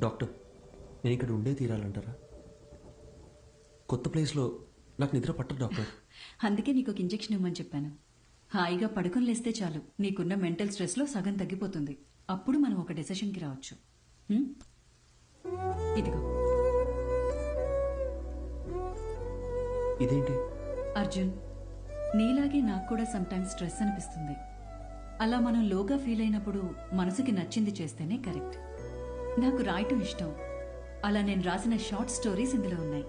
Doctor, నేను ఇక్కడ ఉండే తీరాలంటారా? కొత్త ప్లేస్లో నాకు నిద్ర పట్టదు డాక్టర్. అందుకే నీకు ఒక ఇంజెక్షన్ ఇవ్వమని చెప్పాను. హాయిగా పడుకొని లేస్తే చాలు, నీకున్న మెంటల్ స్ట్రెస్లో సగం తగ్గిపోతుంది. అప్పుడు మనం ఒక డెసిషన్కి రావచ్చు. ఇదిగో. ఇదేంటి? అర్జున్, నీలాగే నాకు కూడా సమ్టైమ్స్ స్ట్రెస్ అనిపిస్తుంది. అలా మనం లోగా ఫీల్ అయినప్పుడు మనసుకి నచ్చింది చేస్తేనే కరెక్ట్. నాకు రాయటం ఇష్టం. అలా నేను రాసిన షార్ట్ స్టోరీస్ ఇందులో ఉన్నాయి.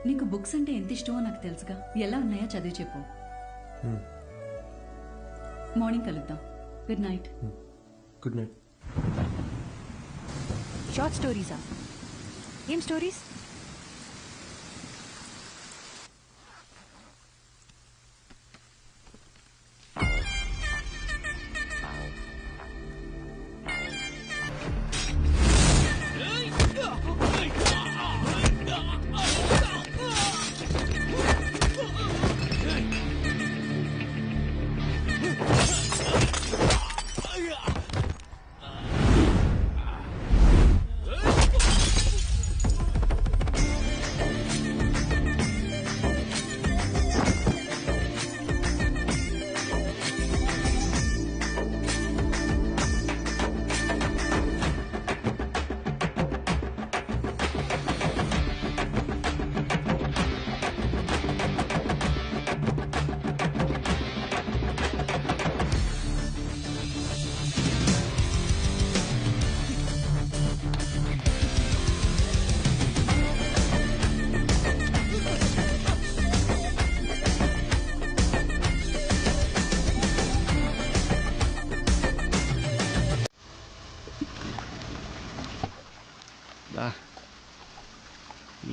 నీకు బుక్స్ అంటే ఎంత ఇష్టమో నాకు తెలుసుగా. ఎలా ఉన్నాయో చదివి చెప్పు. మార్నింగ్ కలుద్దాం. Good night. Good night. Short స్టోరీసా? ఏం స్టోరీస్?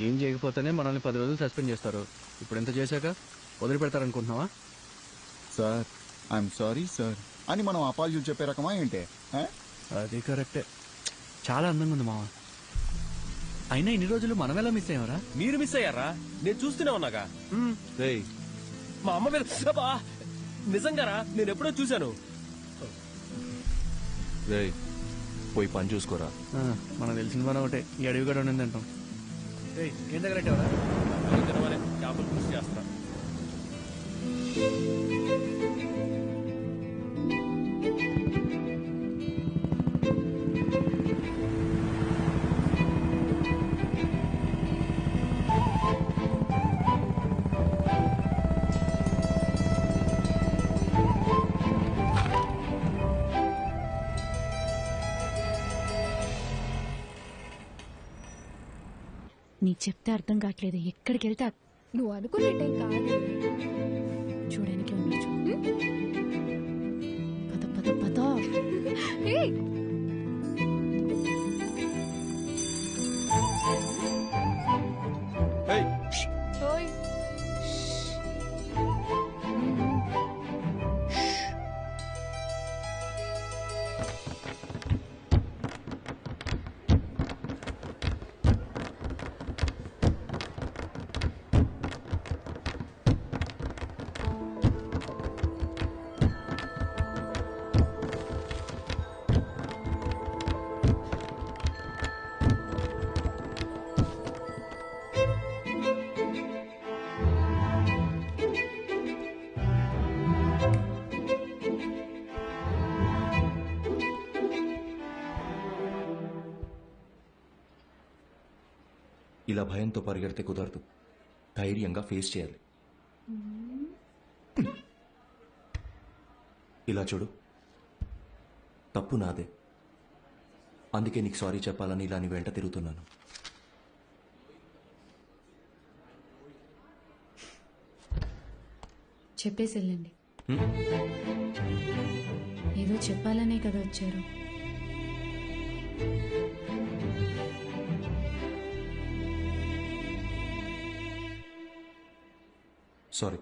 ఏం చేయకపోతేనే మనల్ని 10 రోజులు సస్పెండ్ చేస్తారు. ఇప్పుడు ఎంత చేశాక వదిలిపెడతారనుకుంటున్నావా? సార్, ఐఎమ్ సారీ సార్ అని మనం అపాలజీలు చెప్పే రకమా ఏంటే? అది కరెక్టే. చాలా అందంగా ఉంది మామ. అయినా ఇన్ని రోజులు మనం ఎలా మిస్ అయ్యారా? మీరు మిస్ అయ్యారా? నేను చూస్తూనే ఉన్నాగా. మా అమ్మ మీద నిజంగారా, నేను ఎప్పుడో చూశాను. పోయి పని చూసుకోరా. మనకు తెలిసిన పని ఒకటే, ఈ అడవి కూడా ఉండింది అంటాం. ఏం దగ్గర చేపలు కృషి చేస్తా. నీకు చెప్తే అర్థం కావట్లేదు. ఎక్కడికి వెళ్తా నువ్వు అనుకునే టైం కాదు. చూడడానికి ఉండొచ్చు. పద పద పద. ఇలా భయంతో పరిగెడితే కుదరదు. ధైర్యంగా ఫేస్ చేయాలి. ఇలా చూడు, తప్పు నాదే. అందుకే నీకు సారీ చెప్పాలని ఇలా నీ వెంట తిరుగుతున్నాను. చెప్పేసి వెళ్ళండి. ఏదో చెప్పాలనే కదా వచ్చారు. సారీ.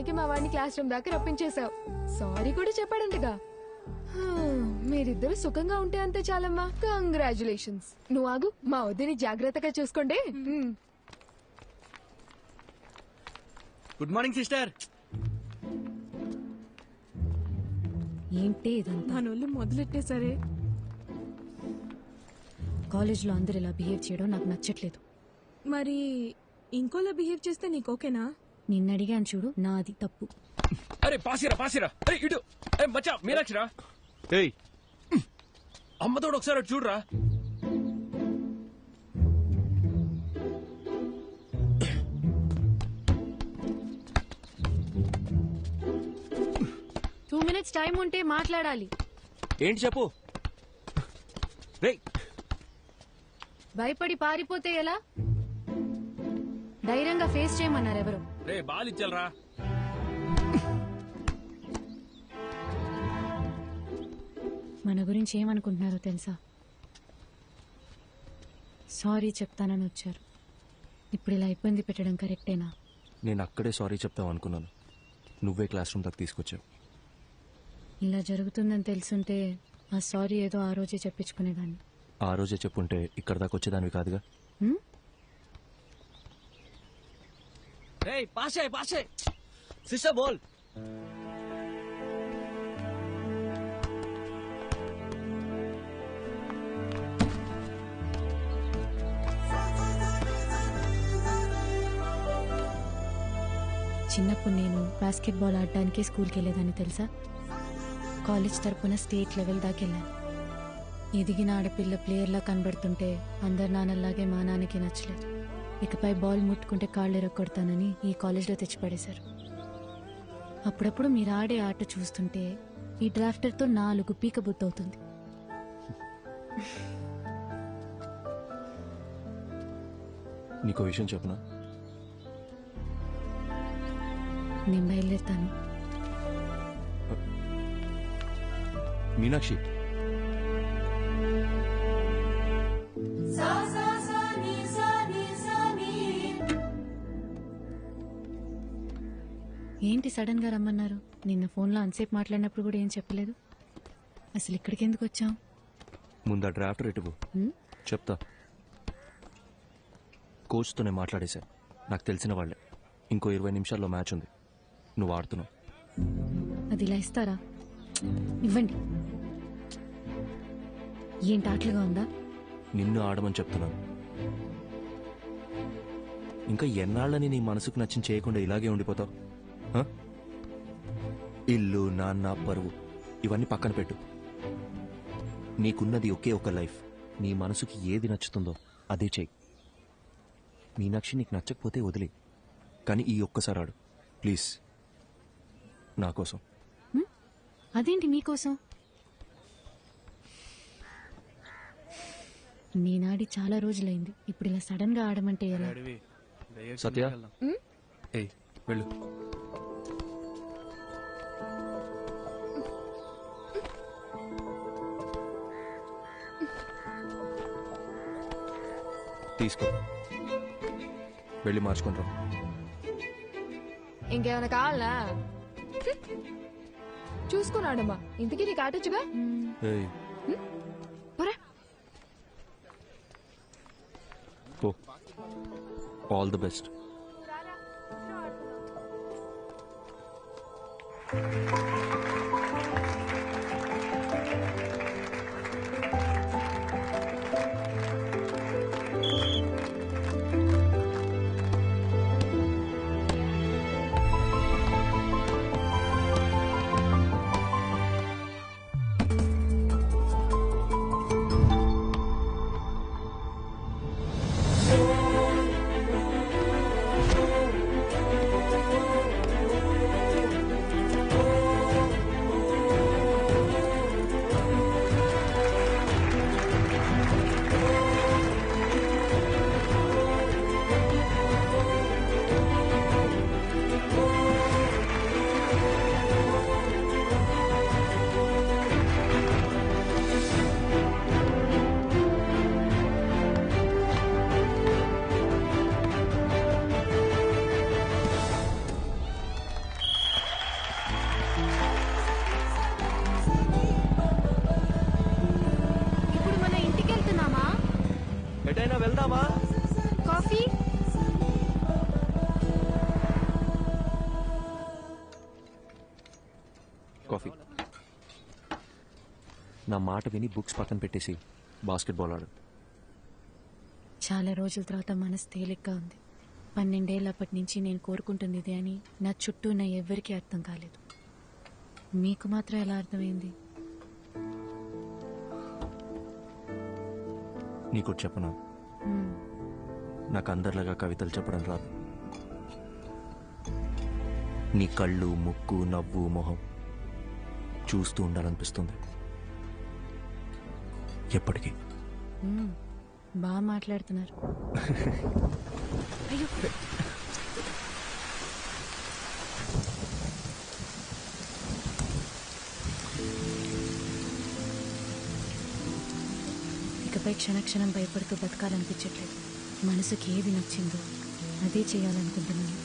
చేయడానికి మా వాడిని క్లాస్ రూమ్ దాకా రప్పించేశావు. సారీ కూడా చెప్పాడంటగా. మీరిద్దరు సుఖంగా ఉంటే అంతే చాలమ్మా. కంగ్రాచులేషన్స్. నువ్వు ఆగు, మా వద్దని జాగ్రత్తగా చూసుకోండి. Good morning sister. ఏంటి ఇదంతా? మనోళ్ళు మొదలెట్టేసరే. కాలేజ్లో అందరు ఇలా బిహేవ్ చేయడం నాకు నచ్చట్లేదు. మరి ఇంకోలా బిహేవ్ చేస్తే నీకు ఓకేనా? నిన్ను అడిగాను చూడు, నాది తప్పు. అరే పాసిరా అరే ఇటు మచ్చా మీనాక్షిరా. ఏయ్ అమ్మతోడు ఒకసారి అటు చూడరా. టూ మినిట్స్ టైం ఉంటే మాట్లాడాలి. ఏంటి చెప్పు. రేయ్ భయపడి పారిపోతే ఎలా? ధైర్యంగా ఫేస్ చేయమన్నారు ఎవరు? రే బాలిచ్చలరా. మన గురించి ఏమనుకుంటున్నారో తెలుసా? సారీ చెప్తానని వచ్చారు. ఇప్పుడు ఇలా ఇబ్బంది పెట్టడం కరెక్టేనా? నేను అక్కడే సారీ చెప్తావు అనుకున్నాను. నువ్వే క్లాస్ రూమ్ దాకా తీసుకొచ్చావు. ఇలా జరుగుతుందని తెలుసుంటే ఆ సారీ ఏదో ఆ రోజే చెప్పించుకునేదాన్ని. ఆ రోజే చెప్పుంటే ఇక్కడ దాకా వచ్చేదానివి కాదుగా. హ్మ్? రేయ్ పాసే సిస్టర్ బోల్. చిన్నప్పుడు నేను బాస్కెట్బాల్ ఆడడానికి స్కూల్కి వెళ్ళేదాన్ని తెలుసా? కాలేజ్ తరపున స్టేట్ లెవెల్ దాకా వెళ్ళాను. ఎదిగిన ఆడపిల్ల ప్లేయర్లా కనబడుతుంటే అందరు నాన్నలాగే మా నాన్నకి నచ్చలేదు. ఇకపై బాల్ ముట్టుకుంటే కాళ్ళు ఎరగొడతానని ఈ కాలేజ్లో తెచ్చిపడేశారు. అప్పుడప్పుడు మీరు ఆడే ఆట చూస్తుంటే ఈ డ్రాఫ్టర్తో 4 పీక బుద్ధవుతుంది. నీకో విషయం చెప్పునా? నేను బయలుదేరుతాను. మీనాక్షి, ఏంటి సడన్ గా రమ్మన్నారు? నిన్న ఫోన్లో అంతసేపు మాట్లాడినప్పుడు కూడా ఏం చెప్పలేదు. అసలు ఇక్కడికి ఎందుకు వచ్చాం? ముందు ఆ డ్రాఫ్ట్ రేటువు చెప్తా. కోచ్తో నేను మాట్లాడేశా. నాకు తెలిసిన వాళ్ళే. ఇంకో 20 నిమిషాల్లో మ్యాచ్ ఉంది. నువ్వు ఆడుతున్నావు. అది ఇలా ఇస్తారా? ఇవ్వండి. ఏంటి ఆటలుగా ఉందా? నిన్ను ఆడమని చెప్తున్నాను. ఇంకా ఎన్నాళ్ళని నీ మనసుకు నచ్చిన చేయకుండా ఇలాగే ఉండిపోతావు? హ? ఇల్లు, నాన్న, పరువు ఇవన్నీ పక్కన పెట్టు. నీకున్నది ఒకే ఒక లైఫ్. నీ మనసుకి ఏది నచ్చుతుందో అదే చెయ్యి. మీనాక్షి, నీకు నచ్చకపోతే వదిలే. కానీ ఈ ఒక్కసారి ఆడు ప్లీజ్, నా కోసం. అదేంటి మీకోసం? నేనాడి చాలా రోజులైంది. ఇప్పుడు ఇలా సడన్ గా ఆడమంటే ఎలా? సత్య, ఏయ్ వెళ్ళు. తీసుకో, వెళ్ళి మార్చుకొని రా. ఇంకేమైనా కావాలా? చూసుకున్నాడమ్మా. ఇంతకీ నీకు ఆటొచ్చుగా? ఏయ్, పోరా. పో. All the best. నా మాట విని బుక్స్ పక్కన పెట్టేసి బాస్కెట్బాల్ ఆడు. చాలా రోజుల తర్వాత మనసు తేలిగ్గా ఉంది. 12 ఏళ్ళప్పటి నుంచి నేను కోరుకుంటుంది ఇదే అని నా చుట్టూ ఉన్న ఎవ్వరికీ అర్థం కాలేదు. మీకు మాత్రం ఎలా అర్థమైంది? నీకు చెప్పనా, నాకు అందరిలాగా కవితలు చెప్పడం రాదు. నీ కళ్ళు, ముక్కు, నవ్వు, మొహం చూస్తూ ఉండాలనిపిస్తుంది ఎప్పటికీ. బాగా మాట్లాడుతున్నారు. అయ్యో, ఇకపై క్షణక్షణం భయపడుతూ బతకాలనిపించట్లేదు. మనసుకి ఏది నచ్చిందో అదే చేయాలనుకుంటున్నాను.